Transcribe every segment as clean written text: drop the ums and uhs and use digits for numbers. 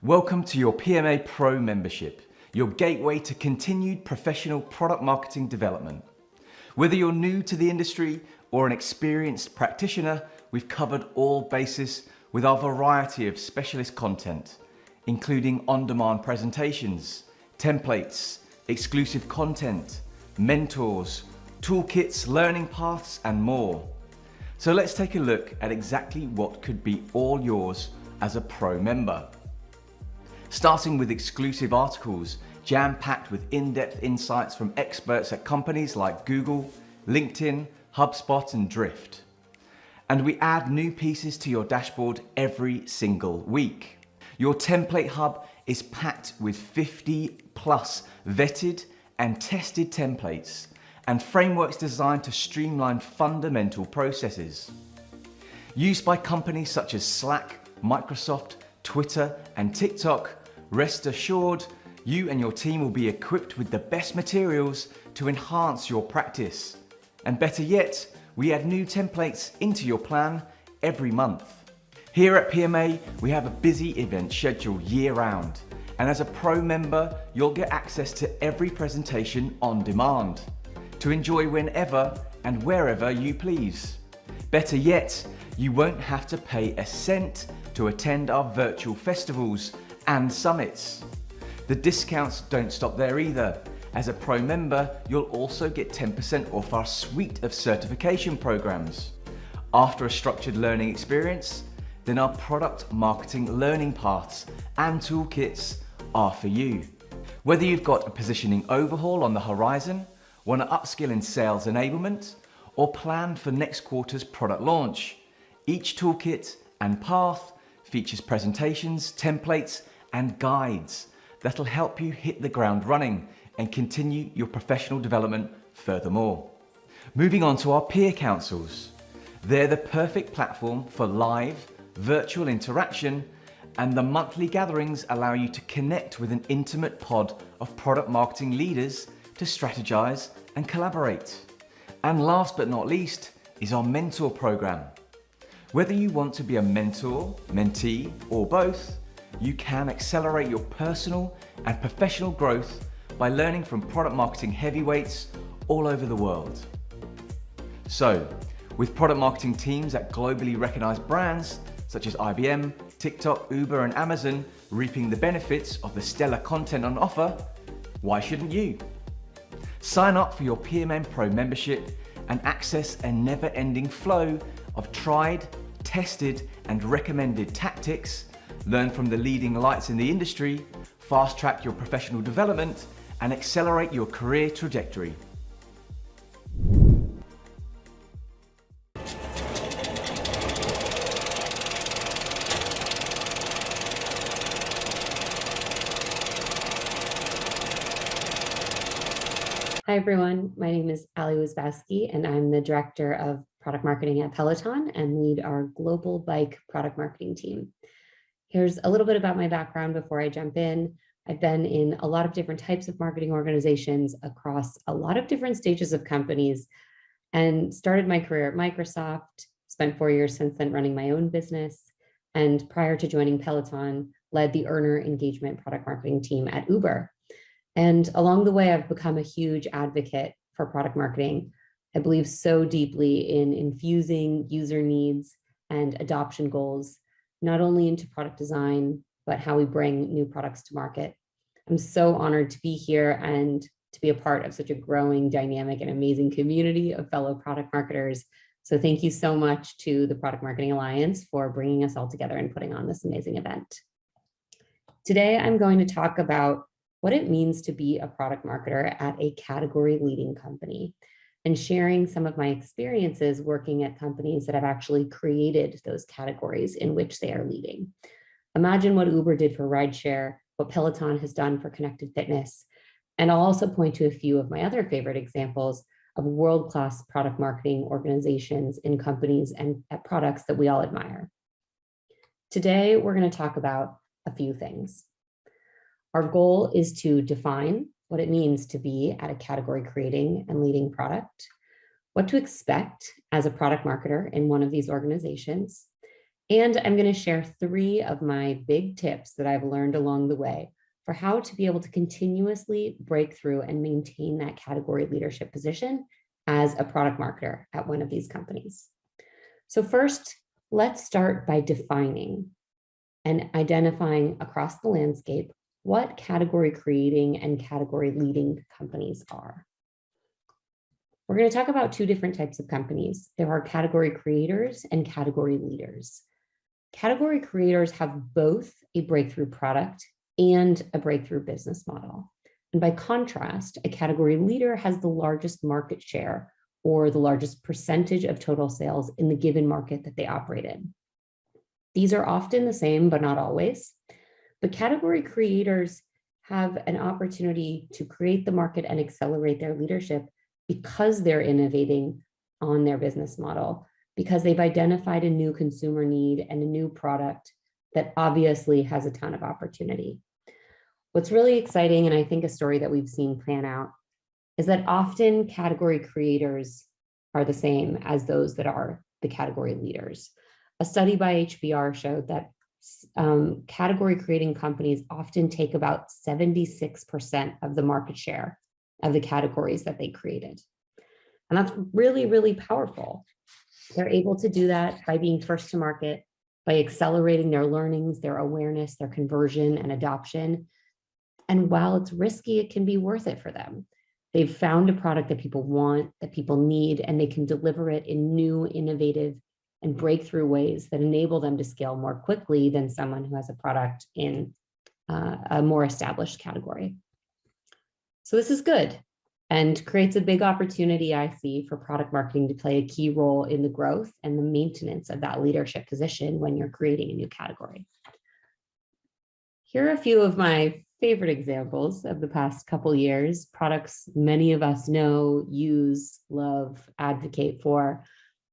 Welcome to your PMA Pro membership, your gateway to continued professional product marketing development. Whether you're new to the industry or an experienced practitioner, we've covered all bases with our variety of specialist content, including on-demand presentations, templates, exclusive content, mentors, toolkits, learning paths, and more. So let's take a look at exactly what could be all yours as a pro member. Starting with exclusive articles, jam-packed with in-depth insights from experts at companies like Google, LinkedIn, HubSpot, and Drift. And we add new pieces to your dashboard every single week. Your template hub is packed with 50 plus vetted and tested templates and frameworks designed to streamline fundamental processes. Used by companies such as Slack, Microsoft, Twitter, and TikTok, rest assured, you and your team will be equipped with the best materials to enhance your practice. And better yet, we add new templates into your plan every month. Here at PMA, we have a busy event scheduled year-round. And as a pro member, you'll get access to every presentation on demand to enjoy whenever and wherever you please. Better yet, you won't have to pay a cent to attend our virtual festivals and summits. The discounts don't stop there either. As a pro member, you'll also get 10% off our suite of certification programs. After a structured learning experience, then our product marketing learning paths and toolkits are for you. Whether you've got a positioning overhaul on the horizon, want to upskill in sales enablement, or plan for next quarter's product launch, each toolkit and path features presentations, templates, and guides that'll help you hit the ground running and continue your professional development furthermore. Moving on to our peer councils. They're the perfect platform for live, virtual interaction, and the monthly gatherings allow you to connect with an intimate pod of product marketing leaders to strategize and collaborate. And last but not least is our mentor program. Whether you want to be a mentor, mentee, or both, you can accelerate your personal and professional growth by learning from product marketing heavyweights all over the world. So, with product marketing teams at globally recognized brands such as IBM, TikTok, Uber, and Amazon reaping the benefits of the stellar content on offer, why shouldn't you? Sign up for your PMM Pro membership and access a never-ending flow of tried, tested, and recommended tactics, learn from the leading lights in the industry, fast-track your professional development, and accelerate your career trajectory. Hi, everyone. My name is Ali Wazbowski, and I'm the Director of Product Marketing at Peloton and lead our global bike product marketing team. Here's a little bit about my background before I jump in. I've been in a lot of different types of marketing organizations across a lot of different stages of companies and started my career at Microsoft, spent 4 years since then running my own business, and prior to joining Peloton, led the earner engagement product marketing team at Uber. And along the way, I've become a huge advocate for product marketing. I believe so deeply in infusing user needs and adoption goals, not only into product design, but how we bring new products to market. I'm so honored to be here and to be a part of such a growing, dynamic, and amazing community of fellow product marketers. So thank you so much to the Product Marketing Alliance for bringing us all together and putting on this amazing event. Today, I'm going to talk about what it means to be a product marketer at a category leading company and sharing some of my experiences working at companies that have actually created those categories in which they are leading. Imagine what Uber did for rideshare, what Peloton has done for connected fitness. And I'll also point to a few of my other favorite examples of world-class product marketing organizations in companies and at products that we all admire. Today, we're going to talk about a few things. Our goal is to define what it means to be at a category creating and leading product, what to expect as a product marketer in one of these organizations, And I'm going to share 3 of my big tips that I've learned along the way for how to be able to continuously break through and maintain that category leadership position as a product marketer at one of these companies. So first, let's start by defining and identifying across the landscape what category creating and category leading companies are. We're going to talk about 2 different types of companies. There are category creators and category leaders. Category creators have both a breakthrough product and a breakthrough business model. And by contrast, a category leader has the largest market share or the largest percentage of total sales in the given market that they operate in. These are often the same, but not always. But category creators have an opportunity to create the market and accelerate their leadership because they're innovating on their business model, because they've identified a new consumer need and a new product that obviously has a ton of opportunity. What's really exciting, and I think a story that we've seen plan out, is that often category creators are the same as those that are the category leaders. A study by HBR showed that category creating companies often take about 76% of the market share of the categories that they created. And that's really, really powerful. They're able to do that by being first to market, by accelerating their learnings, their awareness, their conversion and adoption. And while it's risky, it can be worth it for them. They've found a product that people want, that people need, and they can deliver it in new, innovative, and breakthrough ways that enable them to scale more quickly than someone who has a product in a more established category. So this is good and creates a big opportunity, I see, for product marketing to play a key role in the growth and the maintenance of that leadership position when you're creating a new category. Here are a few of my favorite examples of the past couple years, products many of us know, use, love, advocate for,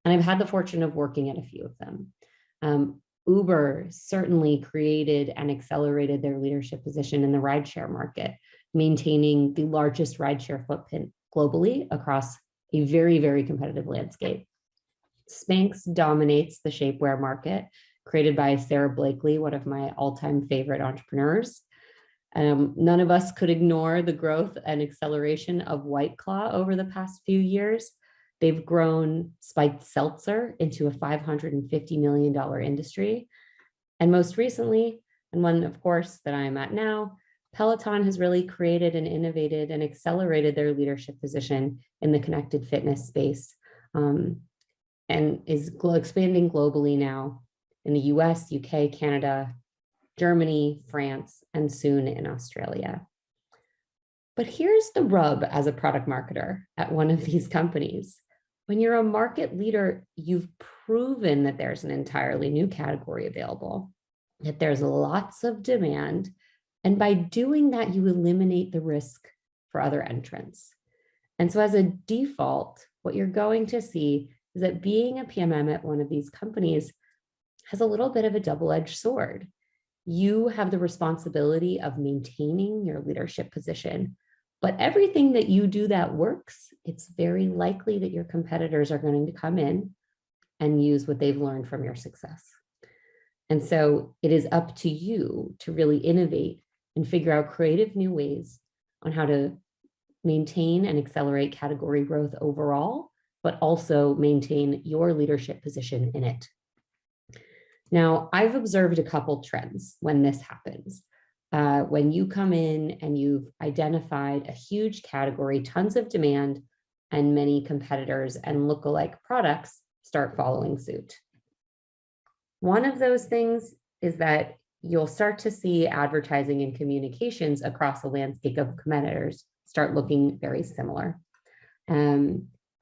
and I've had the fortune of working at a few of them. Uber certainly created and accelerated their leadership position in the rideshare market, maintaining the largest rideshare footprint globally across a very, very competitive landscape. Spanx dominates the shapewear market, created by Sarah Blakely, one of my all-time favorite entrepreneurs. None of us could ignore the growth and acceleration of White Claw over the past few years. They've grown spiked seltzer into a $550 million industry. And most recently, and one, of course, that I'm at now, Peloton has really created and innovated and accelerated their leadership position in the connected fitness space, and is expanding globally now in the US, UK, Canada, Germany, France, and soon in Australia. But here's the rub as a product marketer at one of these companies. When you're a market leader, you've proven that there's an entirely new category available, that there's lots of demand. And by doing that, you eliminate the risk for other entrants. And so as a default, what you're going to see is that being a PMM at one of these companies has a little bit of a double-edged sword. You have the responsibility of maintaining your leadership position, but everything that you do that works, it's very likely that your competitors are going to come in and use what they've learned from your success. And so it is up to you to really innovate and figure out creative new ways on how to maintain and accelerate category growth overall, but also maintain your leadership position in it. Now, I've observed a couple trends when this happens. When you come in and you've identified a huge category, tons of demand, and many competitors and lookalike products start following suit. One of those things is that you'll start to see advertising and communications across the landscape of competitors start looking very similar.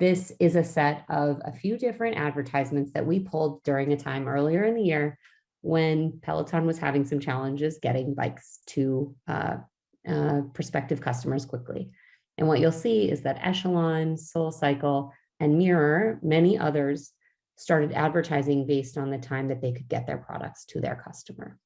This is a set of a few different advertisements that we pulled during a time earlier in the year when Peloton was having some challenges getting bikes to prospective customers quickly. And what you'll see is that Echelon, SoulCycle, and Mirror, many others, started advertising based on the time that they could get their products to their customer.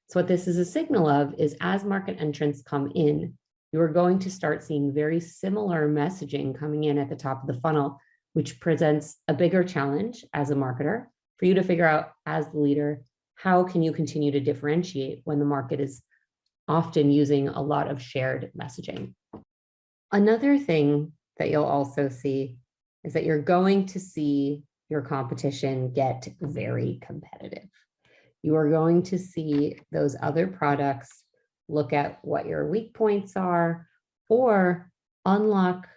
So what this is a signal of is as market entrants come in, you are going to start seeing very similar messaging coming in at the top of the funnel, which presents a bigger challenge as a marketer for you to figure out as the leader, how can you continue to differentiate when the market is often using a lot of shared messaging. Another thing that you'll also see is that you're going to see your competition get very competitive. You are going to see those other products look at what your weak points are or unlock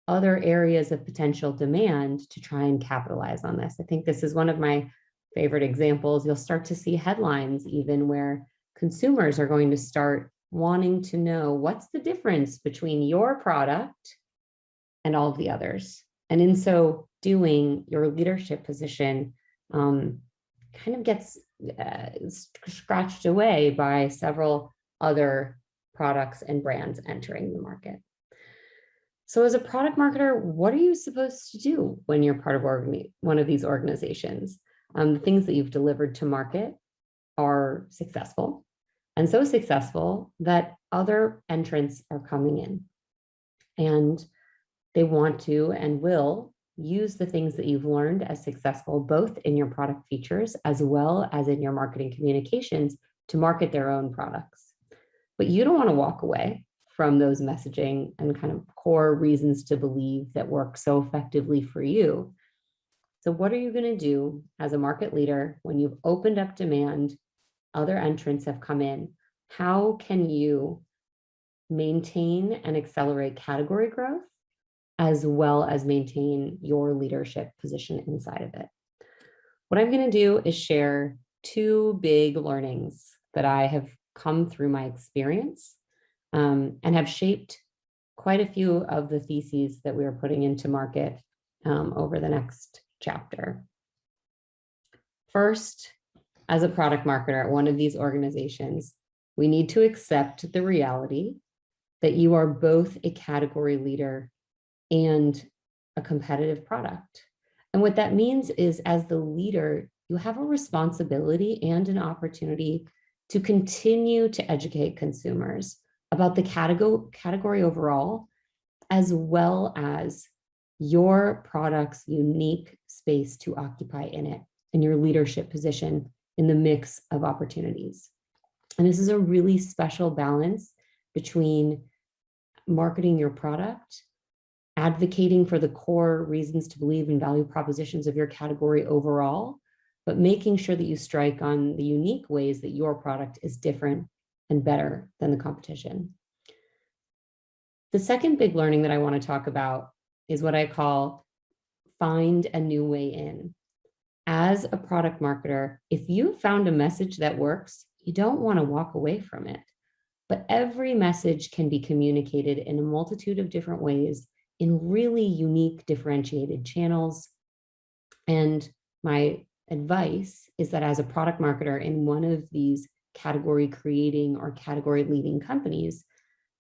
other areas of potential demand to try and capitalize on this. I think this is one of my favorite examples. You'll start to see headlines even where consumers are going to start wanting to know what's the difference between your product and all of the others. And in so doing, your leadership position kind of gets scratched away by several other products and brands entering the market. So as a product marketer, what are you supposed to do when you're part of one of these organizations? The things that you've delivered to market are successful, and so successful that other entrants are coming in. And they want to and will use the things that you've learned as successful, both in your product features as well as in your marketing communications, to market their own products. But you don't want to walk away from those messaging and kind of core reasons to believe that work so effectively for you. So what are you going to do as a market leader when you've opened up demand, other entrants have come in? How can you maintain and accelerate category growth as well as maintain your leadership position inside of it? What I'm going to do is share two big learnings that I have come through my experience and have shaped quite a few of the theses that we are putting into market over the next chapter. First, as a product marketer at one of these organizations, we need to accept the reality that you are both a category leader and a competitive product. And what that means is, as the leader, you have a responsibility and an opportunity to continue to educate consumers about the category overall, as well as your product's unique space to occupy in it and your leadership position in the mix of opportunities. And this is a really special balance between marketing your product, advocating for the core reasons to believe in value propositions of your category overall, but making sure that you strike on the unique ways that your product is different and better than the competition. The second big learning that I want to talk about is what I call find a new way in. As a product marketer, if you found a message that works, you don't want to walk away from it. But every message can be communicated in a multitude of different ways in really unique, differentiated channels. And my advice is that as a product marketer in one of these category creating or category leading companies,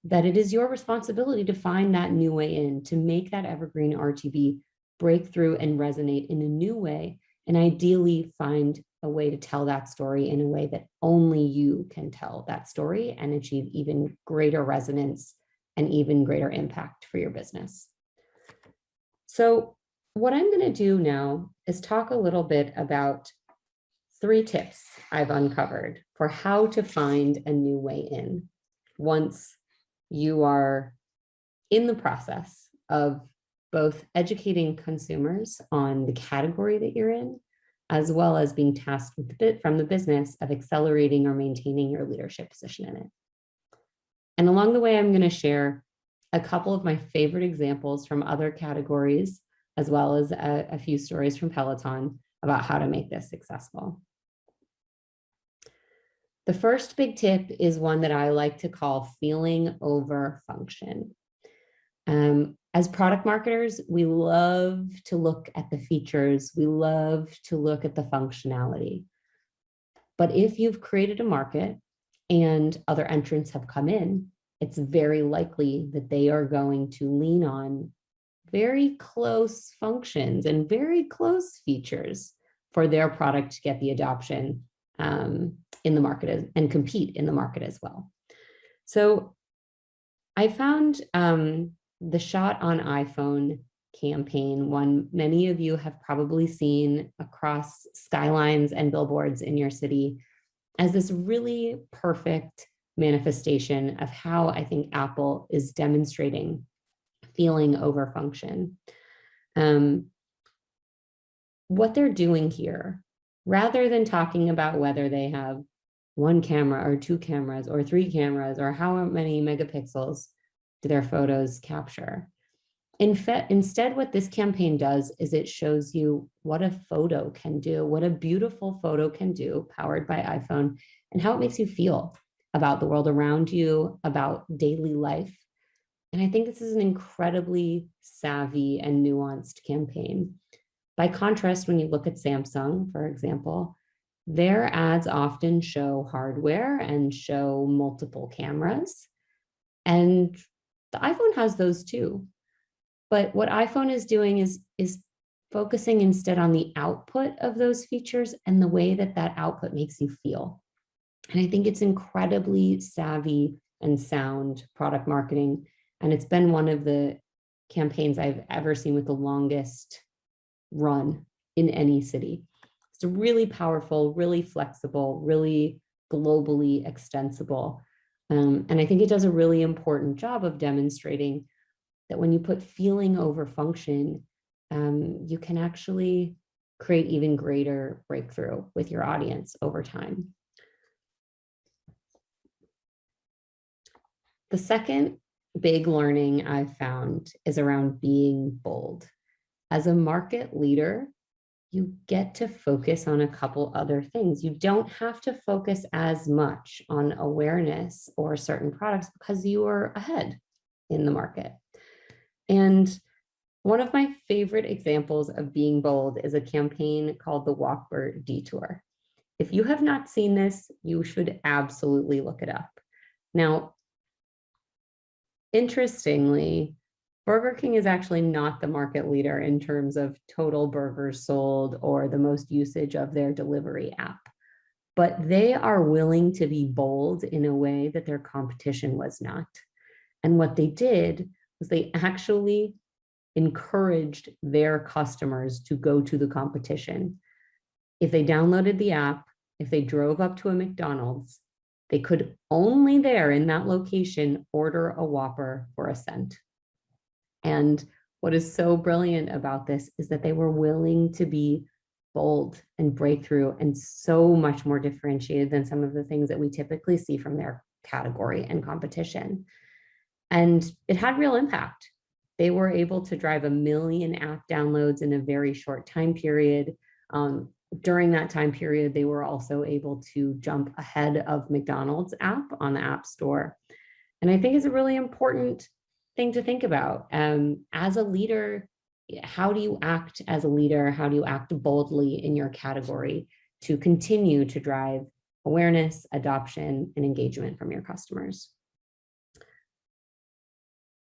that it is your responsibility to find that new way in, to make that evergreen RTB break through and resonate in a new way, and ideally find a way to tell that story in a way that only you can tell that story and achieve even greater resonance and even greater impact for your business. So what I'm going to do now is talk a little bit about 3 tips I've uncovered for how to find a new way in once you are in the process of both educating consumers on the category that you're in, as well as being tasked with the bit from the business of accelerating or maintaining your leadership position in it. And along the way, I'm going to share a couple of my favorite examples from other categories, as well as a few stories from Peloton about how to make this successful. The first big tip is one that I like to call feeling over function. As product marketers, we love to look at the features. We love to look at the functionality. But if you've created a market and other entrants have come in, it's very likely that they are going to lean on very close functions and very close features for their product to get the adoption in the market and compete in the market as well. So I found the shot on iPhone campaign, one many of you have probably seen across skylines and billboards in your city, as this really perfect manifestation of how I think Apple is demonstrating feeling over function. What they're doing here, rather than talking about whether they have one camera or two cameras or three cameras or how many megapixels do their photos capture. Instead, what this campaign does is it shows you what a photo can do, what a beautiful photo can do, powered by iPhone, and how it makes you feel about the world around you, about daily life. And I think this is an incredibly savvy and nuanced campaign. By contrast, when you look at Samsung, for example, their ads often show hardware and show multiple cameras. And the iPhone has those too. But what iPhone is doing is focusing instead on the output of those features and the way that that output makes you feel. And I think it's incredibly savvy and sound product marketing. And it's been one of the campaigns I've ever seen with the longest run in any city. It's really powerful, really flexible, really globally extensible. And I think it does a really important job of demonstrating that when you put feeling over function, you can actually create even greater breakthrough with your audience over time. The second big learning I've found is around being bold. As a market leader, you get to focus on a couple other things. You don't have to focus as much on awareness or certain products because you are ahead in the market. And one of my favorite examples of being bold is a campaign called the Whopper Detour. If you have not seen this, you should absolutely look it up. Now, interestingly, Burger King is actually not the market leader in terms of total burgers sold or the most usage of their delivery app, but they are willing to be bold in a way that their competition was not. And what they did was they actually encouraged their customers to go to the competition. If they downloaded the app, if they drove up to a McDonald's, they could only there in that location order a Whopper for $0.01. And what is so brilliant about this is that they were willing to be bold and breakthrough and so much more differentiated than some of the things that we typically see from their category and competition. And it had real impact. They were able to drive 1 million app downloads in a very short time period. During that time period, they were also able to jump ahead of McDonald's app on the App Store. And I think it's a really important thing to think about. As a leader, how do you act as a leader? How do you act boldly in your category to continue to drive awareness, adoption, and engagement from your customers?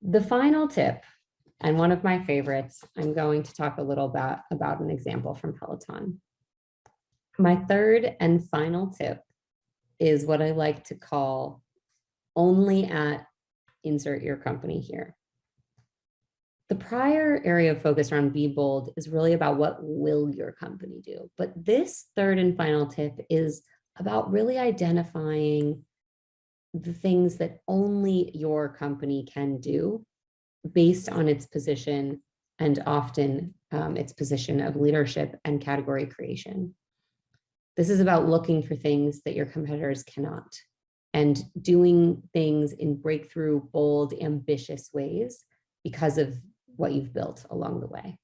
The final tip, and one of my favorites, I'm going to talk a little bit about an example from Peloton. My third and final tip is what I like to call only at insert your company here. The prior area of focus around be bold is really about what will your company do. But this third and final tip is about really identifying the things that only your company can do based on its position and often its position of leadership and category creation. This is about looking for things that your competitors cannot and doing things in breakthrough, bold, ambitious ways because of what you've built along the way.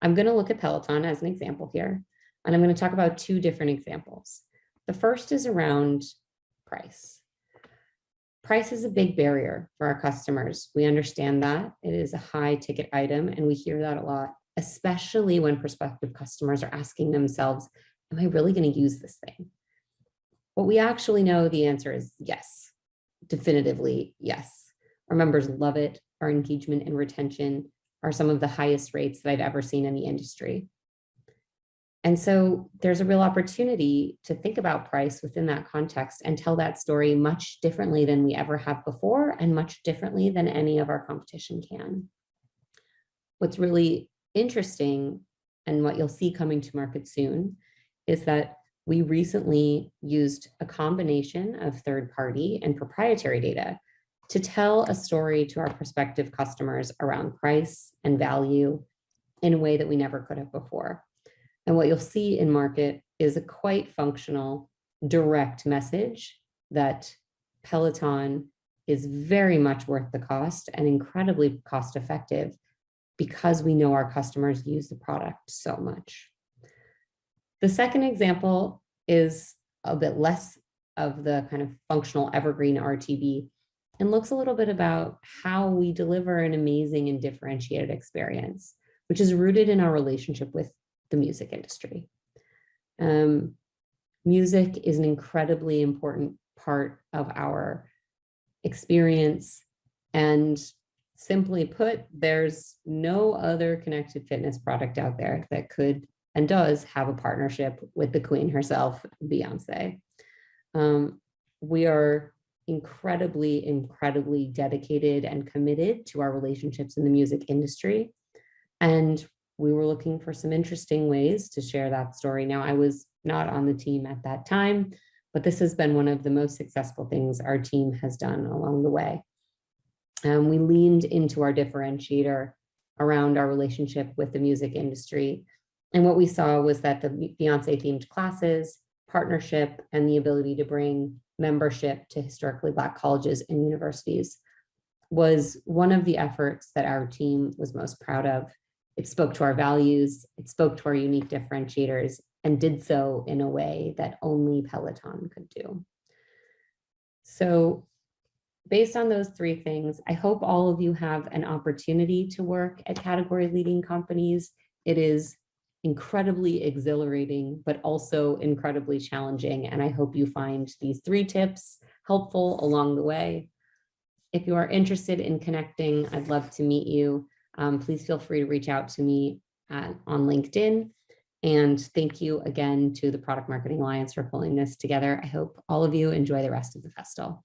I'm going to look at Peloton as an example here, and I'm going to talk about two different examples. The first is around price. Price is a big barrier for our customers. We understand that it is a high ticket item, and we hear that a lot, especially when prospective customers are asking themselves, am I really going to use this thing? What we actually know, the answer is yes, definitively yes. Our members love it. Our engagement and retention are some of the highest rates that I've ever seen in the industry. And so there's a real opportunity to think about price within that context and tell that story much differently than we ever have before and much differently than any of our competition can. what's really interesting and what you'll see coming to market soon is that we recently used a combination of third-party and proprietary data to tell a story to our prospective customers around price and value in a way that we never could have before. And what you'll see in market is a quite functional, direct message that Peloton is very much worth the cost and incredibly cost effective because we know our customers use the product so much. The second example is a bit less of the kind of functional evergreen RTB and looks a little bit about how we deliver an amazing and differentiated experience, which is rooted in our relationship with the music industry. Music is an incredibly important part of our experience, and simply put, there's no other connected fitness product out there that could and does have a partnership with the queen herself, Beyonce. We are incredibly dedicated and committed to our relationships in the music industry. And we were looking for some interesting ways to share that story. Now, I was not on the team at that time, but this has been one of the most successful things our team has done along the way. We leaned into our differentiator around our relationship with the music industry. And what we saw was that the Beyonce themed classes, partnership, and the ability to bring membership to historically Black colleges and universities was one of the efforts that our team was most proud of. It spoke to our values, it spoke to our unique differentiators, and did so in a way that only Peloton could do. So based on those three things, I hope all of you have an opportunity to work at category leading companies. It is incredibly exhilarating, but also incredibly challenging. And I hope you find these 3 tips helpful along the way. If you are interested in connecting, I'd love to meet you. Please feel free to reach out to me on LinkedIn. And thank you again to the Product Marketing Alliance for pulling this together. I hope all of you enjoy the rest of the festival.